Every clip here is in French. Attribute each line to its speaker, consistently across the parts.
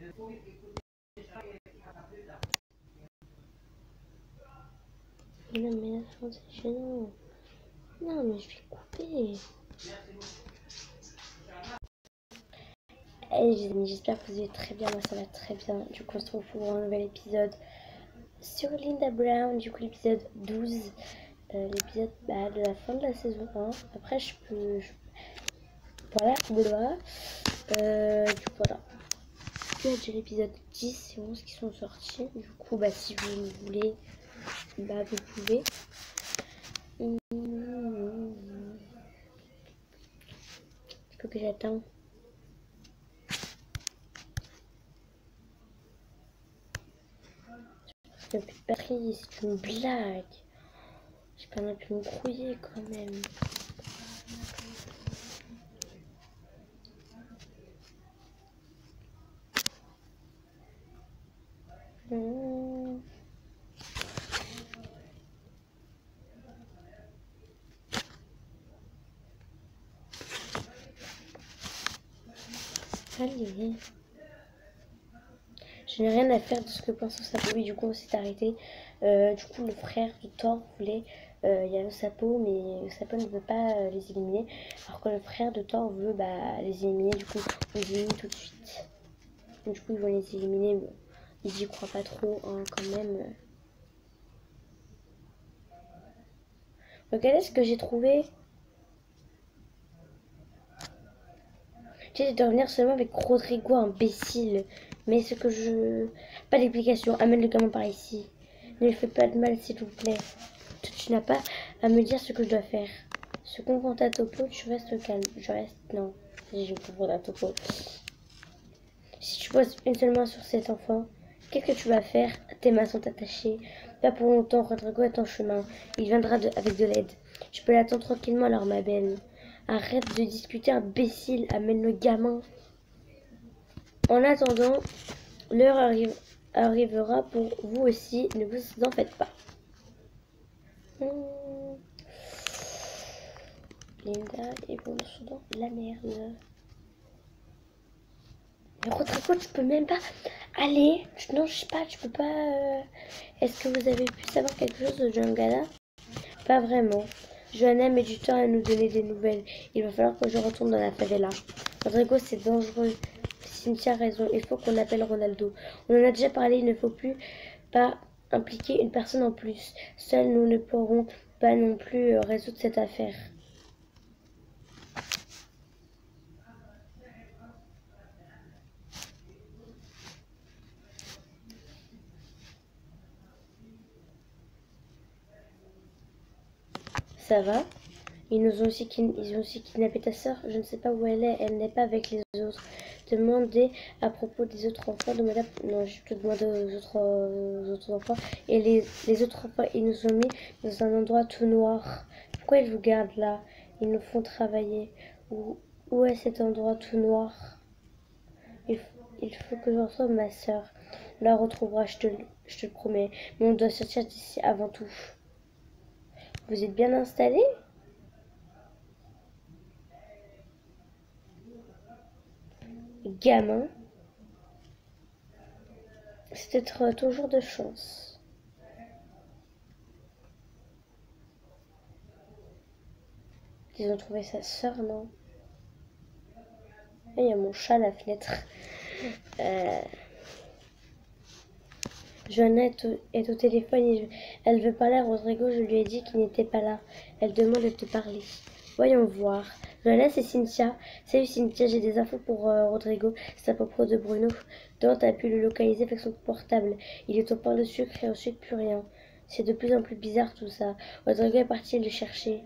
Speaker 1: Non mais là c'est gênant. Non mais je vais couper. Hey les amis, j'espère que vous allez très bien, moi ça va très bien. Du coup on se retrouve pour un nouvel épisode sur Linda Brown, du coup l'épisode 12. L'épisode de la fin de la saison 1. Après voilà, voilà. Du coup voilà. Il y a déjà l'épisode 10 et 11 qui sont sortis. Du coup si vous voulez, vous pouvez. Il faut que j'attende. Il n'y a plus de batterie, c'est une blague. J'ai pas mal pu me brouiller quand même. Allez. Je n'ai rien à faire de ce que pense Osapo. Oui, du coup, on s'est arrêté. Du coup, le frère de Thor voulait. Il y a Osapo, mais Osapo ne veut pas les éliminer. Alors que le frère de Thor veut les éliminer. Du coup, on les élimine tout de suite. Donc, du coup, ils vont les éliminer. Bon, ils y croient pas trop, hein, quand même. Regardez ce que j'ai trouvé. Tu sais, je dois revenir seulement avec Rodrigo, imbécile. Mais ce que je... Pas d'explication. Amène le gamin par ici. Ne lui fais pas de mal, s'il vous plaît. Tu n'as pas à me dire ce que je dois faire. Se confronte à Topo, tu restes calme. Je reste... Non. Je me confronte à Topo. Si tu poses une seule main sur cet enfant, qu'est-ce que tu vas faire? Tes mains sont attachées. Pas pour longtemps, Rodrigo est en chemin. Il viendra avec de l'aide. Je peux l'attendre tranquillement alors, ma belle. Arrête de discuter, imbécile. Amène le gamin. En attendant, l'heure arrivera pour vous aussi. Ne vous en faites pas. Linda et bon dans la merde. Mais Rodrigo, tu peux même pas aller. Non, je sais pas, tu peux pas. Est-ce que vous avez pu savoir quelque chose de John Gala? Pas vraiment. Johanna met du temps à nous donner des nouvelles. Il va falloir que je retourne dans la favela. Rodrigo, c'est dangereux. Cynthia a raison. Il faut qu'on appelle Ronaldo. On en a déjà parlé. Il ne faut plus pas impliquer une personne en plus. Seuls, nous ne pourrons pas non plus résoudre cette affaire. Ça va? Ils ont aussi kidnappé ta sœur. Je ne sais pas où elle est. Elle n'est pas avec les autres. Demandez à propos des autres enfants. Non, je te demande aux autres enfants. Et les autres enfants, ils nous ont mis dans un endroit tout noir. Pourquoi ils vous gardent là? Ils nous font travailler. Où est cet endroit tout noir? Il faut que je retrouve ma sœur. On la retrouvera, je te le promets. Mais on doit sortir d'ici avant tout. Vous êtes bien installés? Gamin, c'est être toujours de chance. Ils ont trouvé sa sœur, non? Il y a mon chat à la fenêtre. Johanna est au téléphone et elle veut parler à Rodrigo. Je lui ai dit qu'il n'était pas là. Elle demande de te parler. Voyons voir. Johanna, c'est Cynthia. Salut Cynthia, j'ai des infos pour Rodrigo. C'est à propos de Bruno. Dante a pu le localiser avec son portable. Il est au pain de sucre et ensuite plus rien. C'est de plus en plus bizarre tout ça. Rodrigo est parti le chercher.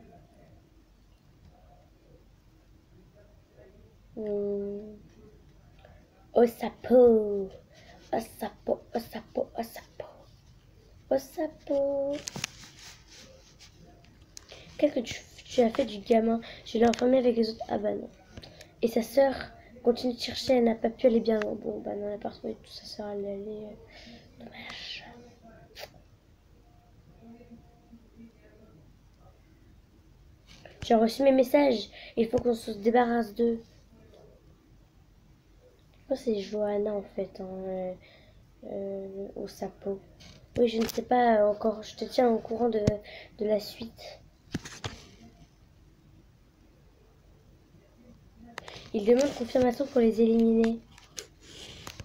Speaker 1: Osapo. Osapo, Osapo, Osapo. Osapo. Qu'est-ce que tu as fait du gamin? Je l'ai enfermé avec les autres. Ah bah non. Et sa sœur continue de chercher, elle n'a pas pu aller bien loin. Bon bah non, elle n'a pas retrouvé tout. Sa sœur, elle est allée. Dommage. J'ai reçu mes messages. Il faut qu'on se débarrasse d'eux. pense que c'est Johanna en fait, hein, au sapot. Oui, je ne sais pas encore. Je te tiens au courant de la suite. Il demande confirmation pour les éliminer.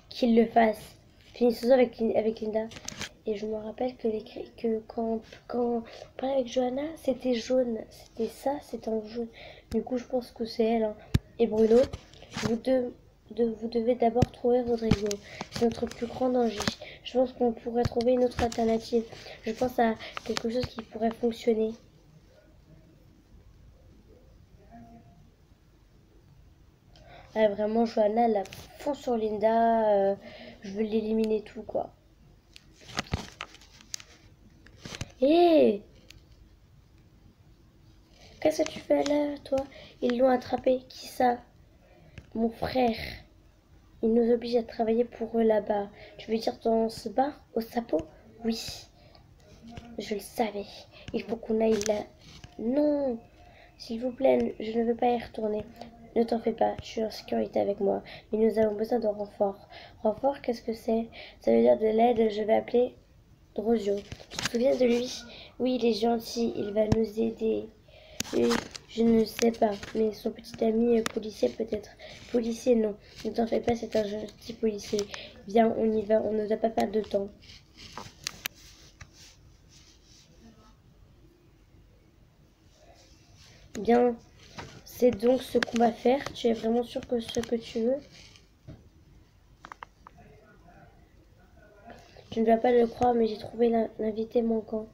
Speaker 1: Qu'il le fasse. Finissons avec Linda. Et je me rappelle que quand on parlait avec Johanna, c'était jaune. C'était ça, c'était en jaune. Du coup, je pense que c'est elle. Hein. Et Bruno, vous devez d'abord trouver Rodrigo. C'est notre plus grand danger. Je pense qu'on pourrait trouver une autre alternative. Je pense à quelque chose qui pourrait fonctionner. Ah, vraiment, Johanna, elle a fond sur Linda. Je veux l'éliminer tout, quoi. Hé, qu'est-ce que tu fais là, toi? Ils l'ont attrapé. Qui ça? Mon frère. Ils nous obligent à travailler pour eux là-bas. Tu veux dire dans ce bar, au sapot? Oui, je le savais. Il faut qu'on aille là. Non, s'il vous plaît, je ne veux pas y retourner. Ne t'en fais pas, je suis en sécurité avec moi. Mais nous avons besoin de renfort. Renfort, qu'est-ce que c'est? Ça veut dire de l'aide, je vais appeler Drosio. Tu te souviens de lui? Oui, il est gentil, il va nous aider. Oui, je ne sais pas, mais son petit ami policier peut-être. Policier, non. Ne t'en fais pas, c'est un gentil policier. Viens, on y va, on ne doit pas perdre de temps. Bien, c'est donc ce qu'on va faire. Tu es vraiment sûr que ce que tu veux? Je ne dois pas le croire, mais j'ai trouvé l'invité manquant.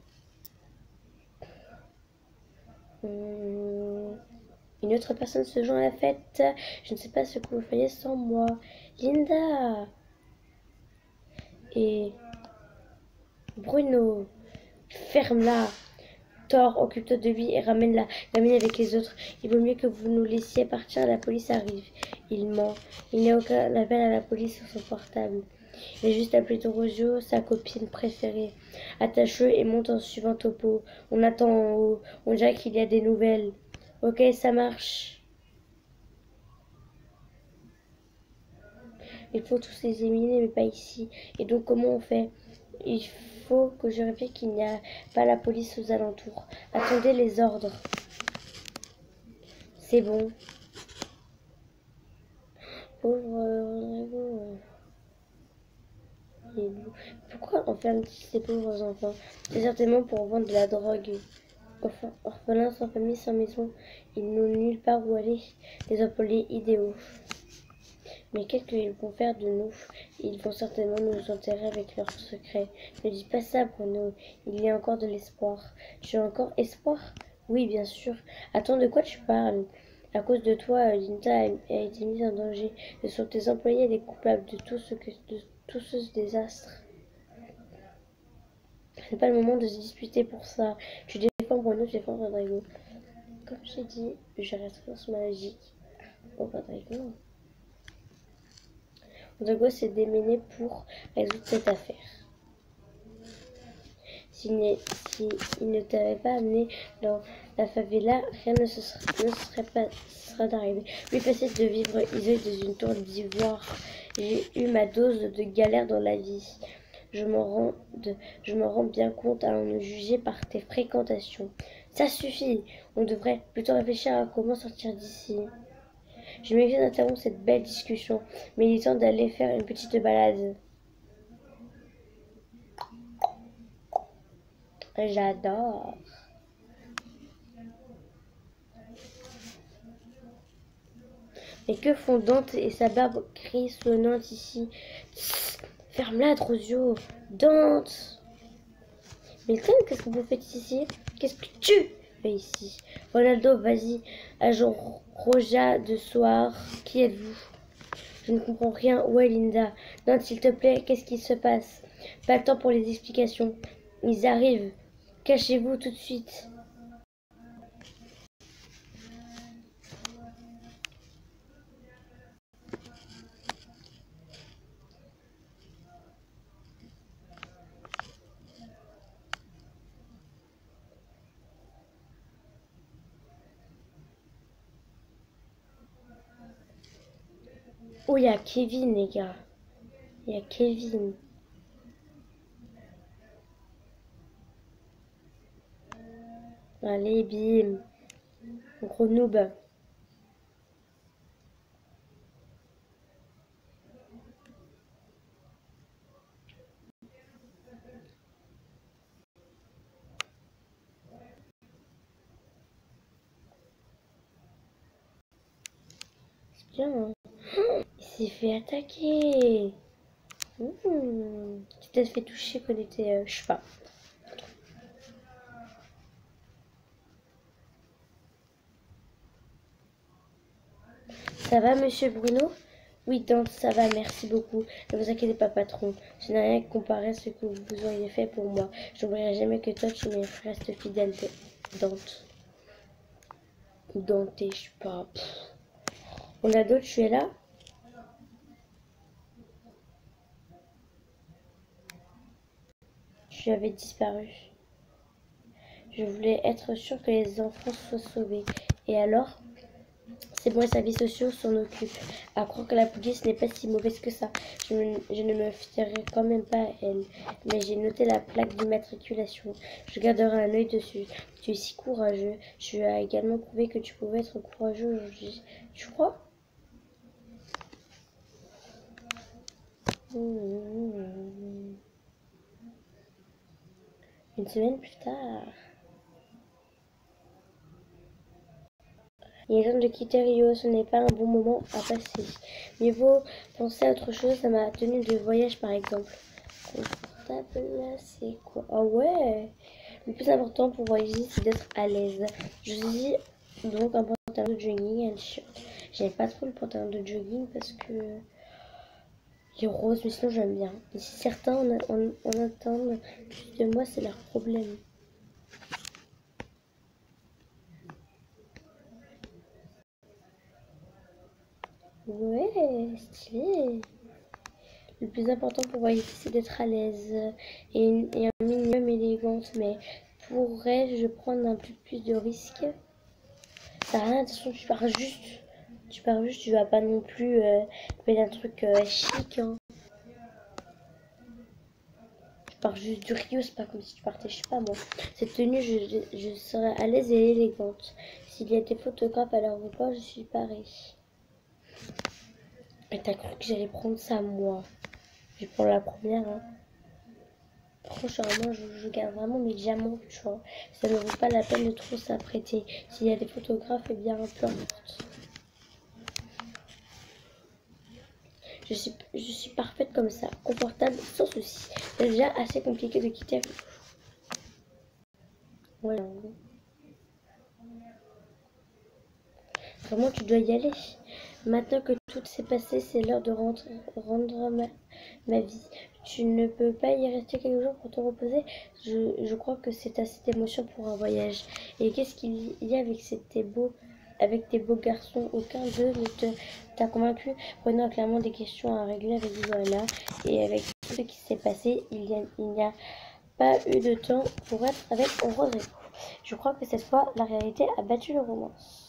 Speaker 1: Hum, Une autre personne se joint à la fête. Je ne sais pas ce que vous feriez sans moi. Linda et Bruno, ferme-la. Thor, occupe-toi de lui et ramène-la. Ramène avec les autres. Il vaut mieux que vous nous laissiez partir. La police arrive. Il ment. Il n'y a aucun appel à la police sur son portable. Il a juste appelé Dorozio, sa copine préférée. Attache-le et monte en suivant Topo. On attend en haut. On dirait qu'il y a des nouvelles. Ok, ça marche. Il faut tous les éliminer, mais pas ici. Et donc, comment on fait? Il faut que je répète qu'il n'y a pas la police aux alentours. Attendez les ordres. C'est bon. Pauvre Rodrigo. Pourquoi enferme ces pauvres enfants? C'est certainement pour vendre de la drogue. Enfin, orphelins sans famille, sans maison, ils n'ont nulle part où aller. Des employés idéaux. Mais qu'est-ce qu'ils vont faire de nous? Ils vont certainement nous enterrer avec leurs secrets. Ne dis pas ça, Bruno. Il y a encore de l'espoir. Tu as encore espoir? Oui, bien sûr. Attends, de quoi tu parles? À cause de toi, Linda a été mise en danger. Ce sont tes employés les coupables de tout ce désastre. C'est pas le moment de se disputer pour ça. Tu défends Bruno, tu défends Rodrigo. Comme j'ai dit, je reste force magique. Oh, Rodrigo. Rodrigo s'est démené pour résoudre cette affaire. S'il ne t'avait pas amené dans la favela, rien ne serait arrivé. Plus facile de vivre isolé dans une tour d'ivoire. J'ai eu ma dose de galère dans la vie. Je m'en rends bien compte, allons nous juger par tes fréquentations. Ça suffit. On devrait plutôt réfléchir à comment sortir d'ici. Je m'excuse d'interrompre cette belle discussion, mais il est temps d'aller faire une petite balade. J'adore. Mais que font Dante et sa barbe grisonnante ici? Tss, ferme-la, Drosio. Dante. Milton, qu'est-ce que vous faites ici? Qu'est-ce que tu fais ici? Ronaldo, vas-y. Agent Roja de Soir, qui êtes-vous? Je ne comprends rien. Où est Linda? Dante, s'il te plaît, qu'est-ce qui se passe? Pas le temps pour les explications. Ils arrivent. Cachez-vous tout de suite. Oh, il y a Kevin, les gars. Il y a Kevin. Allez, bim. Gros noob. C'est bien, hein. Il s'est fait attaquer. Tu t'es fait toucher quand il était, je sais pas. Ça va, monsieur Bruno? Oui, tante, ça va, merci beaucoup. Ne vous inquiétez pas, patron. Je n'ai rien comparé à ce que vous auriez fait pour moi. Je n'oublierai jamais que toi, tu m'es restes fidèle, Dante. Ou Dante, je sais pas. On a d'autres, tu es là? Tu avais disparu. Je voulais être sûre que les enfants soient sauvés. Et alors? C'est bon, les services sociaux s'en occupent. À croire que la police n'est pas si mauvaise que ça. Je ne me fierai quand même pas à elle. Mais j'ai noté la plaque d'immatriculation. Je garderai un œil dessus. Tu es si courageux. Tu as également prouvé que tu pouvais être courageux aujourd'hui. Tu crois? Une semaine plus tard. Il est temps de quitter Rio, ce n'est pas un bon moment à passer. Mieux vaut penser à autre chose, à ma tenue de voyage par exemple. Confortable, c'est quoi? Ah ouais! Le plus important pour voyager, c'est d'être à l'aise. Je dis donc un pantalon de jogging et un t-shirt. J'aime pas trop le pantalon de jogging parce que il est rose, mais sinon j'aime bien. Et si certains en attendent plus de moi, c'est leur problème. Ouais, stylé. Le plus important pour voyager, c'est d'être à l'aise et un minimum élégante. Mais pourrais-je prendre un peu plus de risques? Ça n'a rien, attention, tu pars juste, tu vas pas non plus mettre un truc chic. Hein. Tu pars juste du Rio, c'est pas comme si tu partais, je sais pas moi. Cette tenue, je serai à l'aise et élégante. S'il y a des photographes à l'aéroport, je suis pareil. Et t'as cru que j'allais prendre ça moi? Je vais prendre la première. Hein. Franchement, je garde vraiment mes diamants, tu vois. Ça ne vaut pas la peine de trop s'apprêter. S'il y a des photographes, eh bien, peu importe. Je suis parfaite comme ça, confortable, sans souci. C'est déjà assez compliqué de quitter. Voilà. Vraiment, tu dois y aller. Maintenant que tout s'est passé, c'est l'heure de rendre ma vie. Tu ne peux pas y rester quelques jours pour te reposer. Je crois que c'est assez d'émotion pour un voyage. Et qu'est-ce qu'il y a avec tes beaux garçons? Aucun d'eux ne t'a convaincu. Prenons clairement des questions à régler avec Johanna. Et avec tout ce qui s'est passé, il n'y a pas eu de temps pour être avec Rodrigo. Je crois que cette fois, la réalité a battu le romance.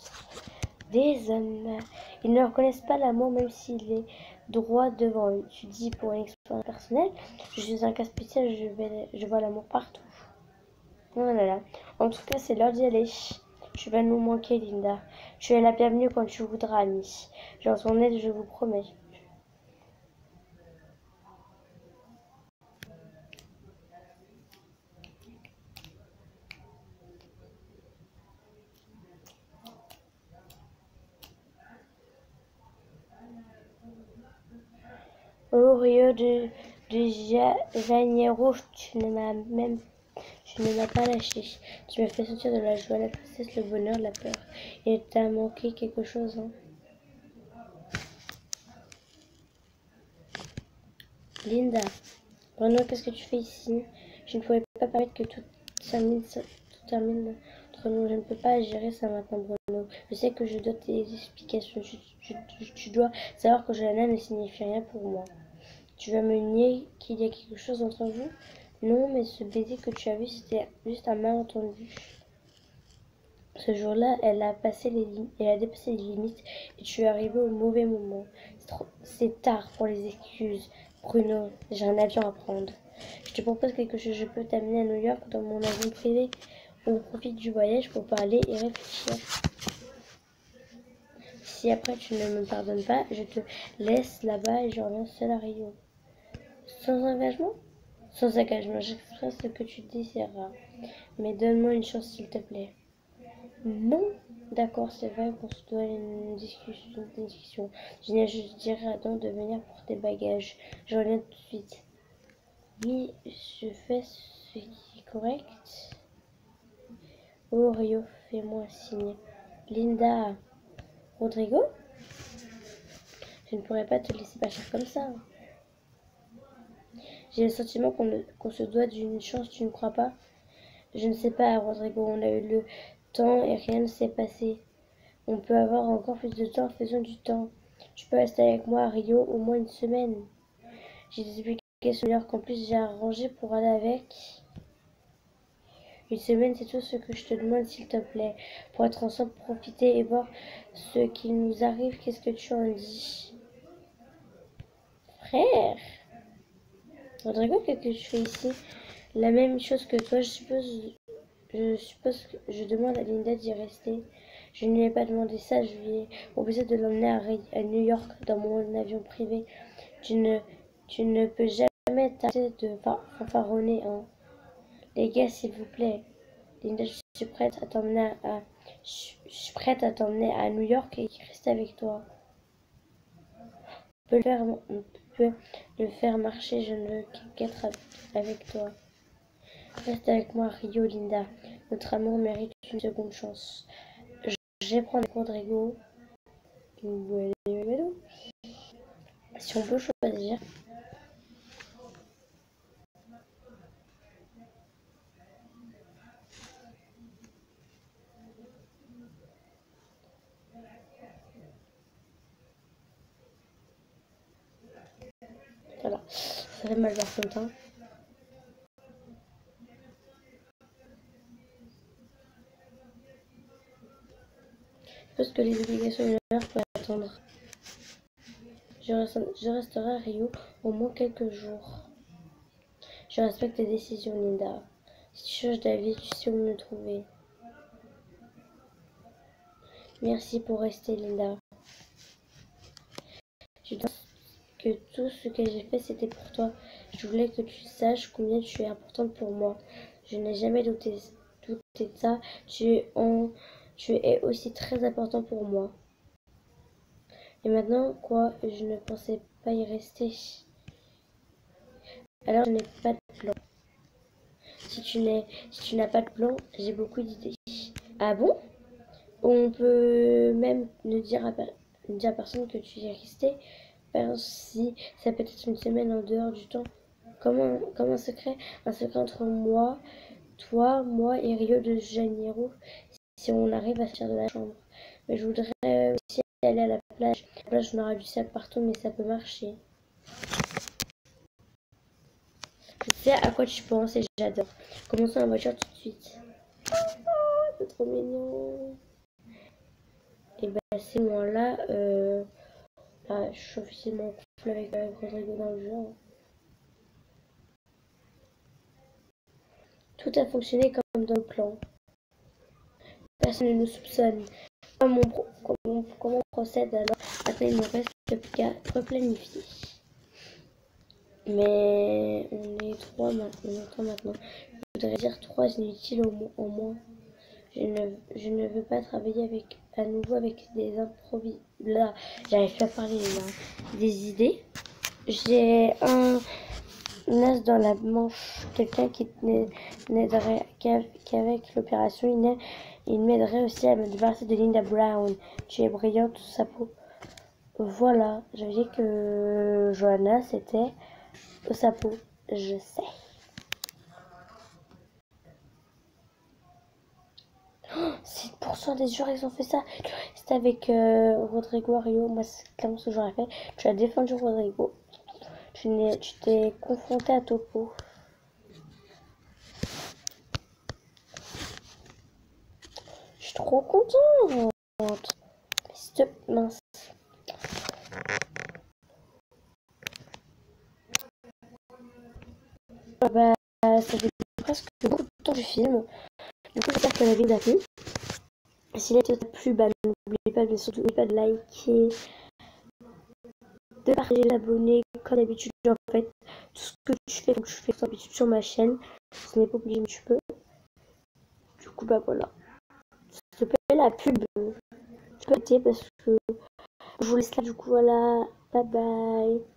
Speaker 1: Des hommes. Ils ne reconnaissent pas l'amour même s'il est droit devant eux. Tu dis pour une expérience personnelle, je suis un cas spécial, je vois l'amour partout. Oh là là. En tout cas, c'est l'heure d'y aller. Tu vas nous manquer, Linda. Tu es la bienvenue quand tu voudras, Annie. Genre ton aide, je vous promets. Oh, Rio de Janeiro, tu ne m'as pas lâché. Tu m'as fait sentir de la joie, la tristesse, le bonheur, la peur. Il t'a manqué quelque chose, hein. Linda, Bruno, qu'est-ce que tu fais ici? Je ne pouvais pas permettre que tout termine entre nous. Je ne peux pas gérer ça maintenant, Bruno. Je sais que je dois tes explications. Tu dois savoir que Johanna ne signifie rien pour moi. Tu vas me nier qu'il y a quelque chose entre vous? Non, mais ce baiser que tu as vu, c'était juste un malentendu. Ce jour-là, elle a dépassé les limites et tu es arrivé au mauvais moment. C'est tard pour les excuses. Bruno, j'ai un avion à prendre. Je te propose quelque chose. Je peux t'amener à New York dans mon avion privé. On profite du voyage pour parler et réfléchir. Si après tu ne me pardonnes pas, je te laisse là-bas et je reviens seul à Rio. Sans engagement? Sans engagement, j'exprime ce que tu désireras. Mais donne-moi une chance s'il te plaît. Non, d'accord, c'est vrai qu'on se doit une discussion. Je dirais à Adam de venir pour tes bagages. Je reviens tout de suite. Oui, je fais ce qui est correct. Oh, Rio, fais-moi un signe. Linda, Rodrigo, je ne pourrais pas te laisser partir comme ça. J'ai le sentiment qu'on se doit d'une chance, tu ne crois pas? Je ne sais pas, Rodrigo, on a eu le temps et rien ne s'est passé. On peut avoir encore plus de temps, faisons du temps. Tu peux rester avec moi à Rio au moins une semaine. J'ai des obligations New York, en plus j'ai arrangé pour aller avec. Une semaine, c'est tout ce que je te demande, s'il te plaît. Pour être ensemble, profiter et voir ce qui nous arrive. Qu'est-ce que tu en dis? Frère Rodrigo, qu'est-ce que tu fais ici? La même chose que toi, je suppose que je demande à Linda d'y rester. Je ne lui ai pas demandé ça, je lui ai proposé de l'emmener à New York dans mon avion privé. Tu ne peux jamais t'arrêter de fanfaronner, hein. Les gars, s'il vous plaît. Linda, je suis prête à t'emmener à New York et rester avec toi. On peut le faire marcher, je ne veux qu'être avec toi. Reste avec moi, Rio, Linda. Notre amour mérite une seconde chance. Je vais prendre Rodrigo. Si on peut choisir. Voilà, ça fait mal voir son temps. Je pense que les obligations de l'heure peuvent attendre. Je resterai à Rio au moins quelques jours. Je respecte tes décisions, Linda. Si tu changes d'avis, tu sais où me trouver. Merci pour rester, Linda. Je pense que tout ce que j'ai fait, c'était pour toi. Je voulais que tu saches combien tu es importante pour moi. Je n'ai jamais douté de ça. Tu es aussi très important pour moi. Et maintenant, quoi, je ne pensais pas y rester. Alors, je n'ai pas de plan. Si tu n'as pas de plan, j'ai beaucoup d'idées. Ah bon? On peut même ne dire à personne que tu y es resté. Si ça peut être une semaine en dehors du temps. Comme un secret entre moi et Rio de Janeiro, si on arrive à sortir de la chambre. Mais je voudrais aussi aller à la plage. La plage, on aura du sable partout, mais ça peut marcher. Je sais à quoi tu penses et j'adore. Commençons la voiture tout de suite. C'est trop mignon. Et bah, à ce moment-là, je suis officiellement en couple avec Rodrigo dans le jeu. Tout a fonctionné comme dans le plan. Personne ne nous soupçonne. Comment on procède alors? Maintenant, il ne reste plus qu'à replanifier. Mais on est trois maintenant. Je voudrais dire 3 inutiles en moins. Je ne veux pas travailler à nouveau avec des improvis. Là, j'arrive pas à parler là. Des idées. J'ai un as dans la manche. Quelqu'un qui n'aiderait qu'avec l'opération. Il m'aiderait aussi à me débarrasser de Linda Brown. Tu es brillante sous sa peau. Voilà, j'avais dit que Johanna c'était au sapo. Je sais. 6% des joueurs ils ont fait ça. C'était avec Rodrigo Rio. Moi c'est clairement ce que j'aurais fait. Tu as défendu Rodrigo. Tu t'es confronté à Topo. Je suis trop trop contente. Stop, mince. Bah, ça fait presque beaucoup de temps que je filme. Du coup, j'espère que la vidéo t'a plu. Si la vidéo t'a plu, bah, n'oubliez pas, bien surtout, n'oubliez pas de liker, de partager, d'abonner. Comme d'habitude, en fait, tout ce que tu fais, donc je fais comme d'habitude sur ma chaîne. Ce n'est pas obligé, mais tu peux. Du coup, bah voilà. S'il te plaît, la pub, tu peux arrêter parce que je vous laisse là. Du coup, voilà. Bye bye.